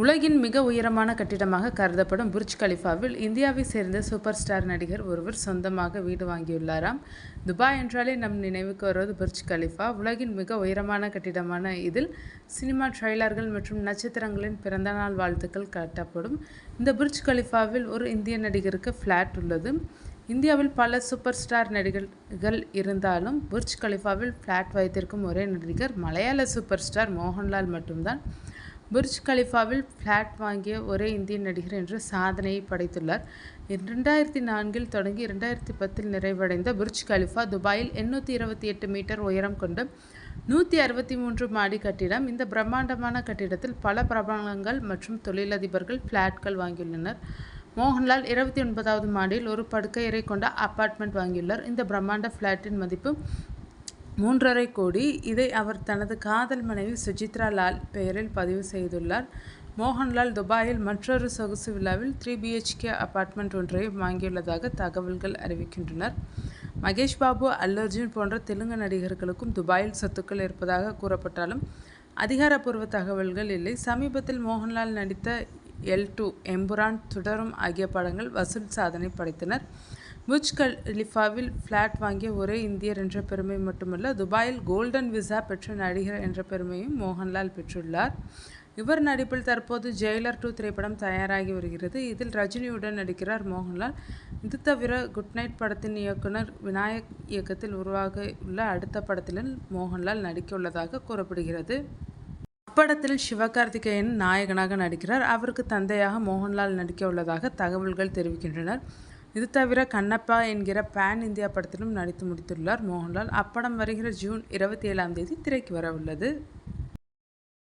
உலகின் மிக உயரமான கட்டிடமாக கருதப்படும் புர்ஜ் கலிஃபாவில் இந்தியாவை சேர்ந்த சூப்பர் ஸ்டார் நடிகர் ஒருவர் சொந்தமாக வீடு வாங்கியுள்ளாராம். துபாய் என்றாலே நம் நினைவுக்கு வருவது புர்ஜ் கலிஃபா. உலகின் மிக உயரமான கட்டிடமான இதில் சினிமா ட்ரெய்லர்கள் மற்றும் நட்சத்திரங்களின் பிறந்தநாள் வாழ்த்துக்கள் காட்டப்படும். இந்த புர்ஜ் கலிஃபாவில் ஒரு இந்திய நடிகருக்கு ஃப்ளாட் உள்ளது. இந்தியாவில் பல சூப்பர் ஸ்டார் நடிகர்கள் இருந்தாலும் புர்ஜ் கலிஃபாவில் ஃப்ளாட் வைத்திருக்கும் ஒரே நடிகர் மலையாள சூப்பர் ஸ்டார் மோகன்லால் மட்டும்தான். புர்ஜ் கலிஃபாவில் ஃப்ளாட் வாங்கிய ஒரே இந்திய நடிகர் என்ற சாதனையை படைத்துள்ளார். 2004 தொடங்கி 2010 நிறைவடைந்த புர்ஜ் கலிஃபா துபாயில் 828 மீட்டர் உயரம் கொண்ட 163 மாடி கட்டிடம். இந்த பிரம்மாண்டமான கட்டிடத்தில் பல பிரபலங்கள் மற்றும் தொழிலதிபர்கள் ஃப்ளாட்கள் வாங்கியுள்ளனர். மோகன்லால் 29வது மாடியில் ஒரு படுக்கையறை கொண்ட அபார்ட்மெண்ட் வாங்கியுள்ளார். இந்த பிரம்மாண்ட ஃப்ளாட்டின் மதிப்பு 3.5 கோடி. இதை அவர் தனது காதல் மனைவி சுசித்ரா லால் பெயரில் பதிவு செய்துள்ளார். மோகன்லால் துபாயில் மற்றொரு சொகுசு விழாவில் 3 BHK அபார்ட்மெண்ட் ஒன்றையும் வாங்கியுள்ளதாக தகவல்கள் அறிவிக்கின்றனர். மகேஷ் பாபு, அல்லு அர்ஜுன் போன்ற தெலுங்கு நடிகர்களுக்கும் துபாயில் சொத்துக்கள் இருப்பதாக கூறப்பட்டாலும் அதிகாரப்பூர்வ தகவல்கள் இல்லை. சமீபத்தில் மோகன்லால் நடித்த L2, எம்புரான், தொடரும் ஆகிய படங்கள் வசூல் சாதனை படைத்தனர். புர்ஜ் கலிஃபாவில் ஃப்ளாட் வாங்கிய ஒரே இந்தியர் என்ற பெருமை மட்டுமல்ல, துபாயில் கோல்டன் விசா பெற்ற நடிகர் என்ற பெருமையும் மோகன்லால் பெற்றுள்ளார். இவர் நடிப்பில் தற்போது ஜெயிலர் 2 திரைப்படம் தயாராகி வருகிறது. இதில் ரஜினியுடன் நடிக்கிறார் மோகன்லால். இது தவிர குட் நைட் படத்தின் இயக்குனர் விநாயக் இயக்கத்தில் உருவாக உள்ள அடுத்த படத்திலும் மோகன்லால் நடிக்க உள்ளதாக கூறப்படுகிறது. அப்படத்தில் சிவகார்த்திகேயன் நாயகனாக நடிக்கிறார். அவருக்கு தந்தையாக மோகன்லால் நடிக்க உள்ளதாக தகவல்கள் தெரிவிக்கின்றனர். இது தவிர கண்ணப்பா என்கிற பேன் இந்தியா படத்திலும் நடித்து முடித்துள்ளார் மோகன்லால். அப்படம் வருகிற ஜூன் 27ஆம் தேதி திரைக்கு வர உள்ளது.